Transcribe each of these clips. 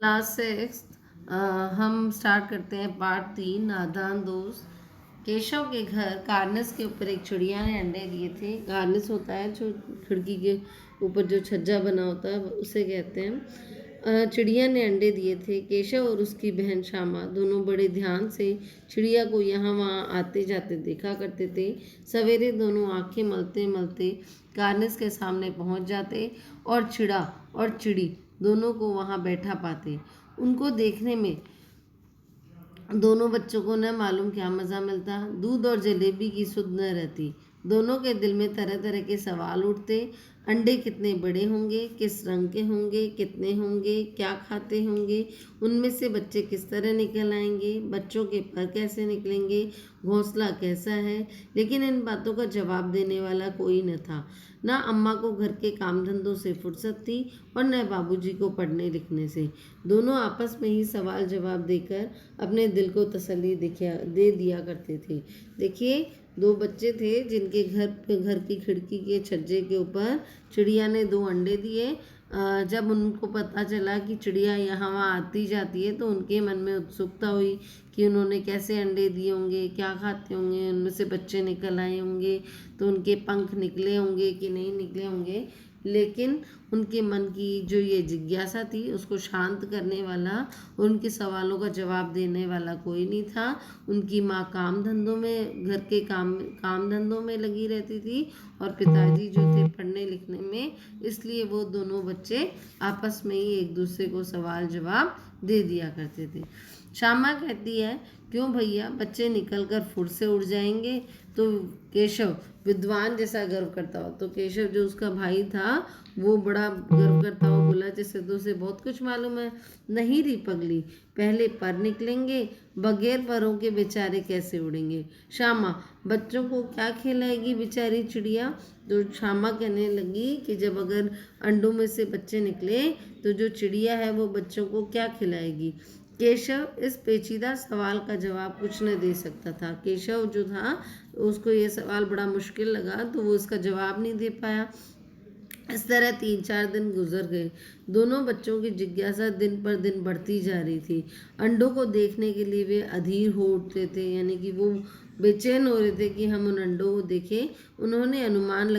Class six. हम start करते हैं पार्ट 3 नादान दोस्त। केशव के घर कार्निस के ऊपर एक चिड़िया ने अंडे दिए थे। कार्निस होता है जो खिड़की के ऊपर जो छज्जा बना होता है उसे कहते हैं। चिड़िया ने अंडे दिए थे। केशव और उसकी बहन श्यामा दोनों बड़े ध्यान से चिड़िया को यहाँ वहाँ आते जाते देखा करते थे। सवेरे दोनों आंखें मलते मलते कार्निस के सामने पहुँच जाते और चिड़ा और चिड़ी दोनों को वहाँ बैठा पाते। उनको देखने में दोनों बच्चों को न मालूम क्या मज़ा मिलता। दूध और जलेबी की सुध न रहती। दोनों के दिल में तरह तरह के सवाल उठते। अंडे कितने बड़े होंगे, किस रंग के होंगे, कितने होंगे, क्या खाते होंगे, उनमें से बच्चे किस तरह निकल आएंगे, बच्चों के पर कैसे निकलेंगे, घोंसला कैसा है। लेकिन इन बातों का जवाब देने वाला कोई न था। न अम्मा को घर के काम धंधों से फुर्सत थी और न बाबूजी को पढ़ने लिखने से। दोनों आपस में ही सवाल जवाब देकर अपने दिल को तसल्ली दे दिया करते थे। देखिए, दो बच्चे थे जिनके घर की खिड़की के छज्जे के ऊपर चिड़िया ने 2 अंडे दिए। जब उनको पता चला कि चिड़िया यहाँ वहाँ आती जाती है तो उनके मन में उत्सुकता हुई कि उन्होंने कैसे अंडे दिए होंगे, क्या खाते होंगे, उनमें से बच्चे निकल आए होंगे तो उनके पंख निकले होंगे कि नहीं निकले होंगे। लेकिन उनके मन की जो ये जिज्ञासा थी उसको शांत करने वाला, उनके सवालों का जवाब देने वाला कोई नहीं था। उनकी माँ काम धंधों में, घर के काम धंधों में लगी रहती थी और पिताजी जो थे पढ़ने लिखने में। इसलिए वो दोनों बच्चे आपस में ही एक दूसरे को सवाल जवाब दे दिया करते थे। श्यामा कहती है, क्यों भैया, बच्चे निकल कर फुर से उड़ जाएंगे। तो केशव विद्वान जैसा गर्व करता हो, तो केशव जो उसका भाई था वो बड़ा गर्व करता हुआ बोला, जैसे तो उसे बहुत कुछ मालूम है। नहीं री पगली, पहले पर निकलेंगे, बगैर परों के बेचारे कैसे उड़ेंगे। श्यामा, बच्चों को क्या खिलाएगी बेचारी चिड़िया। तो श्यामा कहने लगी कि जब अगर अंडों में से बच्चे निकले तो जो चिड़िया है वो बच्चों को क्या खिलाएगी। केशव इस पेचीदा सवाल का जवाब कुछ न दे सकता था। केशव जो था उसको ये सवाल बड़ा मुश्किल लगा तो वो उसका जवाब नहीं दे पाया। इस तरह 3-4 दिन गुजर गए। दोनों बच्चों की जिज्ञासा दिन पर दिन बढ़ती जा रही थी। अंडों को देखने के लिए वे अधीर हो उठते थे, यानी कि वो बेचैन हो रहे थे कि हम उन अंडों को देखें। उन्होंने अनुमान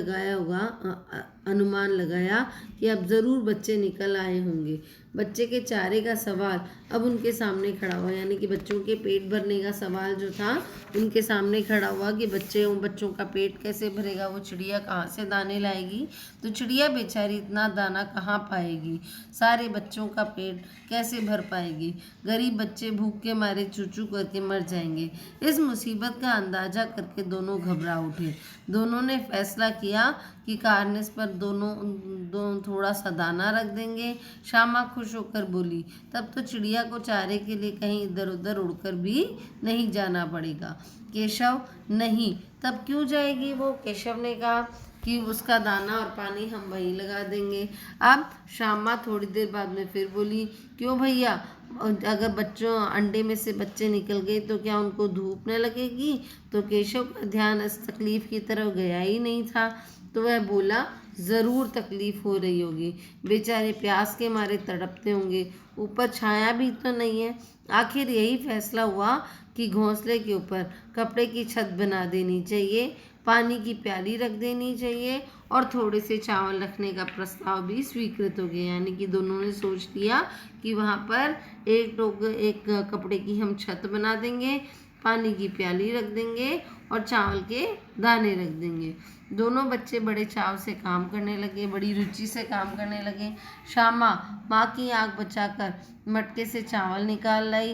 लगाया कि अब ज़रूर बच्चे निकल आए होंगे। बच्चे के चारे का सवाल अब उनके सामने खड़ा हुआ, यानी कि बच्चों के पेट भरने का सवाल जो था उनके सामने खड़ा हुआ कि बच्चों का पेट कैसे भरेगा, वो चिड़िया कहाँ से दाने लाएगी। तो चिड़िया बेचारी इतना दाना कहाँ पाएगी, सारे बच्चों का पेट कैसे भर पाएगी। गरीब बच्चे भूख के मारे चू चू करके मर जाएंगे। इस मुसीबत का अंदाजा करके दोनों घबरा उठे। दोनों ने फैसला किया कि कार्निस पर दोनों थोड़ा सा दाना रख देंगे। श्यामा खुश होकर बोली, तब तो चिड़िया को चारे के लिए कहीं इधर उधर उड़कर भी नहीं जाना पड़ेगा। केशव, नहीं, तब क्यों जाएगी वो। केशव ने कहा कि उसका दाना और पानी हम वहीं लगा देंगे। अब श्यामा थोड़ी देर बाद में फिर बोली, क्यों भैया, अगर बच्चों अंडे में से बच्चे निकल गए तो क्या उनको धूप न लगेगी। तो केशव का ध्यान इस तकलीफ की तरफ गया ही नहीं था। तो वह बोला, ज़रूर तकलीफ हो रही होगी, बेचारे प्यास के मारे तड़पते होंगे, ऊपर छाया भी तो नहीं है। आखिर यही फैसला हुआ कि घोंसले के ऊपर कपड़े की छत बना देनी चाहिए, पानी की प्याली रख देनी चाहिए और थोड़े से चावल रखने का प्रस्ताव भी स्वीकृत हो गया। यानी कि दोनों ने सोच लिया कि वहाँ पर एक कपड़े की हम छत बना देंगे, पानी की प्याली रख देंगे और चावल के दाने रख देंगे। दोनों बच्चे बड़े चाव से काम करने लगे, बड़ी रुचि से काम करने लगे। श्यामा माँ की आँख बचाकर मटके से चावल निकाल लाई।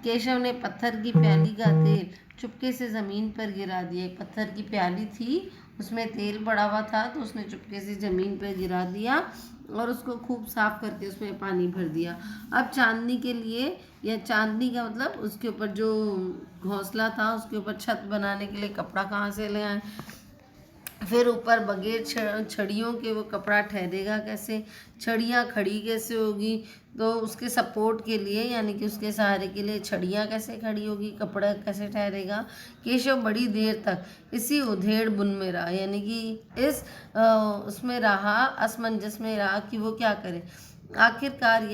केशव ने पत्थर की प्याली का तेल चुपके से ज़मीन पर गिरा दिया। एक पत्थर की प्याली थी, उसमें तेल पड़ा हुआ था, तो उसने चुपके से ज़मीन पर गिरा दिया और उसको खूब साफ करके उसमें पानी भर दिया। अब चांदनी के लिए, या चांदनी का मतलब उसके ऊपर जो घोंसला था उसके ऊपर छत बनाने के लिए कपड़ा कहाँ से ले आए। फिर ऊपर बगैर छड़ियों के वो कपड़ा ठहरेगा कैसे, छड़ियाँ खड़ी कैसे होगी, तो उसके सपोर्ट के लिए, यानी कि उसके सहारे के लिए छड़ियाँ कैसे खड़ी होगी, कपड़ा कैसे ठहरेगा। केशव बड़ी देर तक इसी उधेड़ बुन में रहा, यानी कि उसमें रहा, असमंजस में रहा कि वो क्या करे। आखिरकार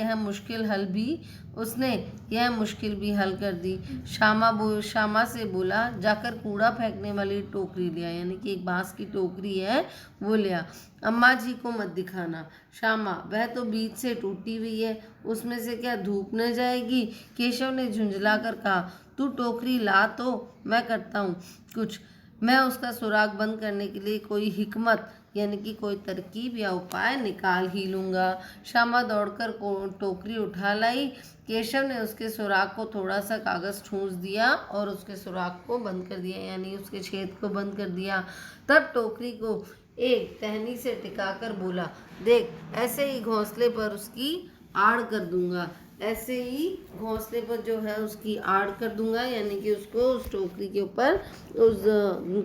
उसने यह मुश्किल भी हल कर दी। श्यामा से बोला, जाकर कूड़ा फेंकने वाली टोकरी ले आ, यानी कि एक बांस की टोकरी है वो ले आ। अम्मा जी को मत दिखाना। श्यामा, वह तो बीच से टूटी हुई है, उसमें से क्या धूप न जाएगी? केशव ने झुंझला कर कहा, तू टोकरी ला तो मैं करता हूँ कुछ। मैं उसका सुराग बंद करने के लिए कोई हिकमत यानी कि कोई तरकीब या उपाय निकाल ही लूँगा। श्यामा दौड़कर टोकरी उठा लाई। केशव ने उसके सुराग को थोड़ा सा कागज़ ठूंस दिया और उसके सुराग को बंद कर दिया, यानी उसके छेद को बंद कर दिया। तब टोकरी को एक टहनी से टिकाकर बोला, देख, ऐसे ही घोंसले पर उसकी आड़ कर दूंगा, ऐसे ही घोंसले पर जो है उसकी आड़ कर दूंगा, यानी कि उसको उस टोकरी के ऊपर, उस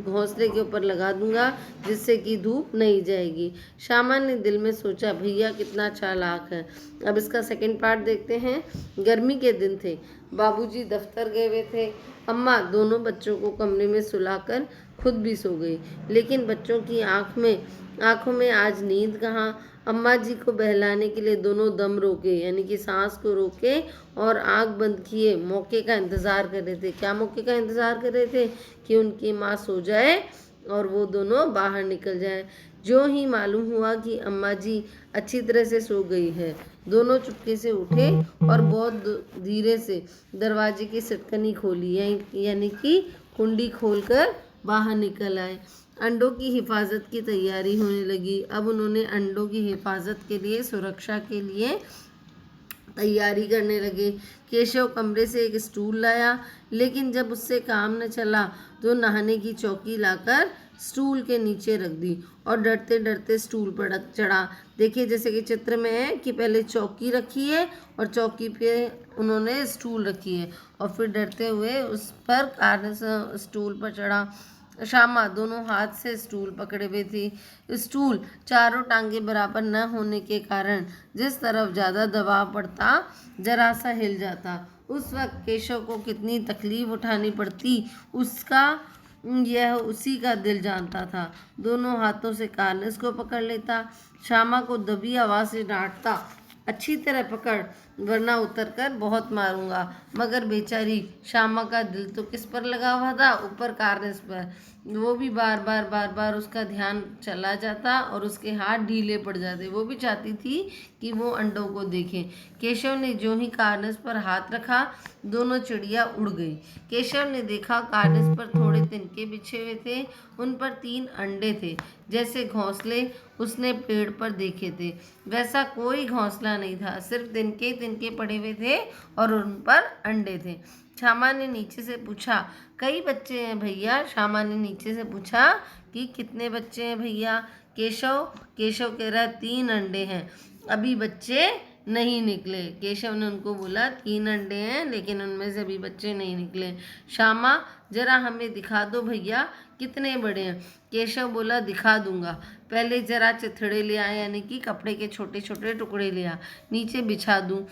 घोंसले के ऊपर लगा दूंगा, जिससे कि धूप नहीं जाएगी। श्यामा ने दिल में सोचा, भैया कितना चालाक है। अब इसका सेकंड पार्ट देखते हैं। गर्मी के दिन थे, बाबूजी दफ्तर गए हुए थे। अम्मा दोनों बच्चों को कमरे में सुलाकर खुद भी सो गई, लेकिन बच्चों की आंखों में आज नींद कहाँ। अम्मा जी को बहलाने के लिए दोनों दम रोके, यानी कि सांस को रोके और आंख बंद किए मौके का इंतज़ार कर रहे थे। क्या मौके का इंतज़ार कर रहे थे? कि उनकी माँ सो जाए और वो दोनों बाहर निकल जाए। जो ही मालूम हुआ कि अम्मा जी अच्छी तरह से सो गई है, दोनों चुपके से उठे और बहुत धीरे से दरवाजे की सिटकनी खोली, यानी कि कुंडी खोलकर बाहर निकल आए। अंडों की हिफाजत की तैयारी होने लगी। अब उन्होंने अंडों की हिफाजत के लिए, सुरक्षा के लिए तैयारी करने लगे। केशव कमरे से एक स्टूल लाया, लेकिन जब उससे काम न चला तो नहाने की चौकी लाकर स्टूल के नीचे रख दी और डरते डरते स्टूल पर चढ़ा। देखिए, जैसे कि चित्र में है कि पहले चौकी रखी है और चौकी पे उन्होंने स्टूल रखी है और फिर डरते हुए उस पर स्टूल पर चढ़ा। श्यामा दोनों हाथ से स्टूल पकड़े हुए थी। स्टूल चारों टांगे बराबर न होने के कारण जिस तरफ ज़्यादा दबाव पड़ता जरा सा हिल जाता। उस वक्त केशव को कितनी तकलीफ उठानी पड़ती यह उसी का दिल जानता था। दोनों हाथों से कार्निस को पकड़ लेता, श्यामा को दबी आवाज़ से डांटता, अच्छी तरह पकड़ वरना उतर कर बहुत मारूंगा। मगर बेचारी श्यामा का दिल तो किस पर लगा हुआ था? ऊपर कार्निस पर। वो भी बार बार उसका ध्यान चला जाता और उसके हाथ ढीले पड़ जाते। वो भी चाहती थी कि वो अंडों को देखे। केशव ने जो ही कार्निस पर हाथ रखा, दोनों चिड़िया उड़ गई। केशव ने देखा कार्निस पर थोड़े तिनके बिछे हुए थे, उन पर 3 अंडे थे। जैसे घोंसले उसने पेड़ पर देखे थे वैसा कोई घोंसला नहीं था, सिर्फ तिनके तिनके पड़े हुए थे और उन पर अंडे थे। श्यामा ने नीचे से पूछा, कई बच्चे हैं भैया? श्यामा ने नीचे से पूछा कि कितने बच्चे हैं भैया? केशव कह रहा 3 अंडे हैं, अभी बच्चे नहीं निकले। केशव ने उनको बोला 3 अंडे हैं, लेकिन उनमें से अभी बच्चे नहीं निकले। श्यामा, जरा हमें दिखा दो भैया, कितने बड़े हैं? केशव बोला, दिखा दूंगा, पहले जरा चिथड़े ले आए, यानी कि कपड़े के छोटे छोटे टुकड़े ले आ, नीचे बिछा दूं।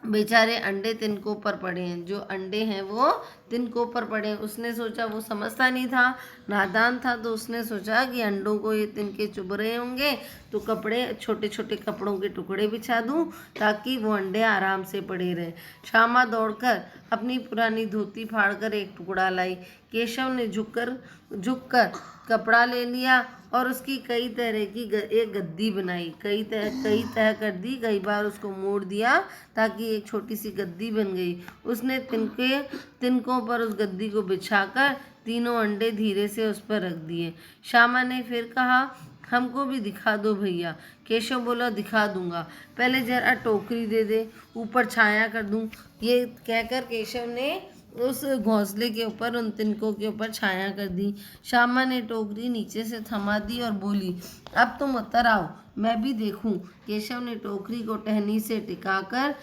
बेचारे अंडे तिनकों पर पड़े हैं, जो अंडे हैं वो तिनकों पर पड़े हैं। उसने सोचा, वो समझता नहीं था, नादान था, तो उसने सोचा कि अंडों को ये तिनके चुभ रहे होंगे तो कपड़े, छोटे छोटे कपड़ों के टुकड़े बिछा दूं ताकि वो अंडे आराम से पड़े रहे। श्यामा दौड़कर अपनी पुरानी धोती फाड़कर एक टुकड़ा लाई। केशव ने झुककर कपड़ा ले लिया और उसकी कई तरह की एक गद्दी बनाई, कई तह कर दी, कई बार उसको मोड़ दिया ताकि एक छोटी सी गद्दी बन गई। उसने तिनकों पर उस गद्दी को बिछाकर तीनों अंडे धीरे से उस पर रख दिए। श्यामा ने फिर कहा, हमको भी दिखा दो भैया। केशव बोला, दिखा दूंगा, पहले जरा टोकरी दे दे, ऊपर छाया कर दूं। ये कहकर केशव ने उस घोंसले के ऊपर, उन तिनकों के ऊपर छाया कर दी। श्यामा ने टोकरी नीचे से थमा दी और बोली, अब तुम उतर आओ, मैं भी देखूं। केशव ने टोकरी को टहनी से टिकाकर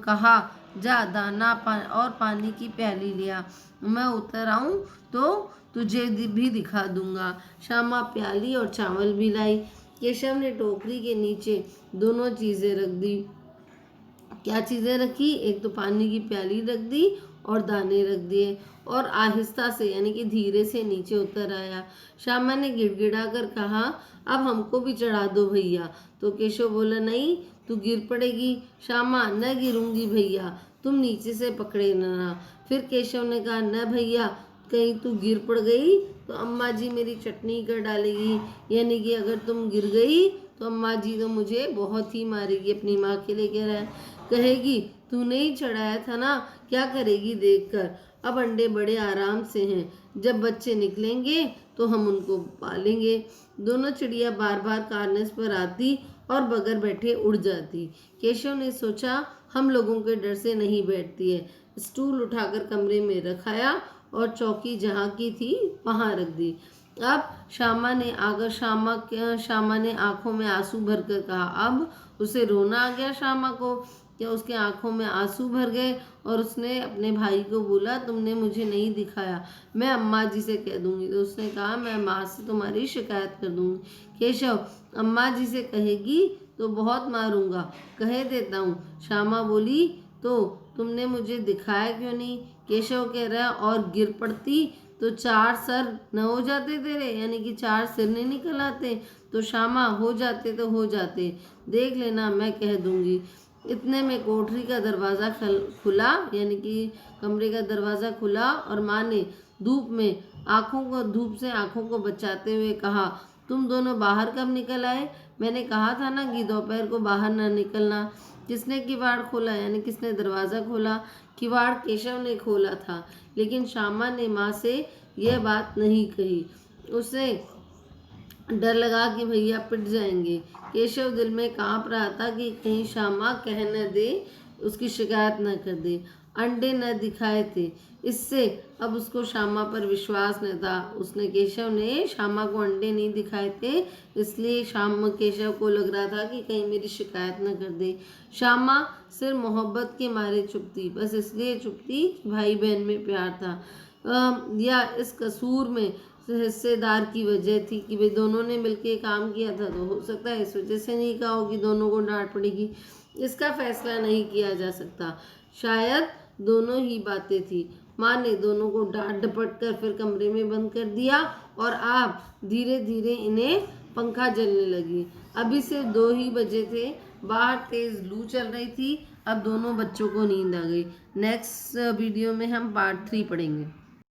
कहा, जा दाना और पानी की प्याली लिया, मैं उतर आऊं तो तुझे भी दिखा दूंगा। श्यामा प्याली और चावल भी लाई। केशव ने टोकरी के नीचे दोनों चीज़ें रख दी क्या चीज़ें रखी, एक तो पानी की प्याली रख दी और दाने रख दिए और आहिस्ता से यानी कि धीरे से नीचे उतर आया। श्यामा ने गिड़गिड़ा कर कहा, अब हमको भी चढ़ा दो भैया। तो केशव बोला, नहीं तू गिर पड़ेगी। श्यामा, न गिरूंगी भैया, तुम नीचे से पकड़े ना। फिर केशव ने कहा, न भैया, कहीं तू गिर पड़ गई तो अम्मा जी मेरी चटनी कर डालेगी, यानी कि अगर तुम गिर गई तो अम्मा जी तो मुझे बहुत ही मारेगी। अपनी माँ के लिए कह रहा है, कहेगी तूने ही चढ़ाया था ना, क्या करेगी देखकर। अब अंडे बड़े आराम से हैं, जब बच्चे निकलेंगे तो हम उनको पालेंगे। दोनों चिड़िया बार बार कार्निस पर आती और बगैर बैठे उड़ जाती। केशव ने सोचा, हम लोगों के डर से नहीं बैठती है। स्टूल उठाकर कमरे में रखाया और चौकी जहाँ की थी वहाँ रख दी। अब श्यामा ने आंखों में आंसू भरकर कहा, अब उसे रोना आ गया श्यामा को। क्या उसके आंखों में आंसू भर गए और उसने अपने भाई को बोला, तुमने मुझे नहीं दिखाया, मैं अम्मा जी से कह दूंगी। तो उसने कहा, मैं माँ से तुम्हारी शिकायत कर दूंगी। केशव, अम्मा जी से कहेगी तो बहुत मारूंगा, कह देता हूँ। श्यामा बोली, तो तुमने मुझे दिखाया क्यों नहीं। केशव कह रहा है, और गिर पड़ती तो 4 सर न हो जाते तेरे, यानी कि 4 सिर नहीं निकल आते। तो श्यामा, हो जाते तो हो जाते, देख लेना, मैं कह दूंगी। इतने में कोठरी का दरवाज़ा खुला, यानी कि कमरे का दरवाज़ा खुला और माँ ने धूप से आंखों को बचाते हुए कहा, तुम दोनों बाहर कब निकल आए। मैंने कहा था ना कि दोपहर को बाहर ना निकलना। किसने किवाड़ खोला, यानी किसने दरवाज़ा खोला। किवाड़ केशव ने खोला था, लेकिन श्यामा ने माँ से यह बात नहीं कही। उसे डर लगा कि भैया पिट जाएंगे। केशव दिल में कांप रहा था कि कहीं श्यामा कह न दे, उसकी शिकायत न कर दे। अंडे न दिखाए थे, इससे अब उसको श्यामा पर विश्वास न था। केशव ने श्यामा को अंडे नहीं दिखाए थे, इसलिए केशव को लग रहा था कि कहीं मेरी शिकायत न कर दे। श्यामा सिर्फ मोहब्बत के मारे चुप थी, बस इसलिए चुप थी भाई बहन में प्यार था, या इस कसूर में हिस्सेदार की वजह थी कि वे दोनों ने मिलकर काम किया था। तो हो सकता है इस वजह से नहीं कहा हो कि दोनों को डांट पड़ेगी। इसका फैसला नहीं किया जा सकता, शायद दोनों ही बातें थी। माँ ने दोनों को डांट डपट कर फिर कमरे में बंद कर दिया और अब धीरे धीरे इन्हें पंखा जलने लगी। अभी सिर्फ 2 ही बजे थे, बाहर तेज लू चल रही थी। अब दोनों बच्चों को नींद आ गई। नेक्स्ट वीडियो में हम पार्ट 3 पढ़ेंगे।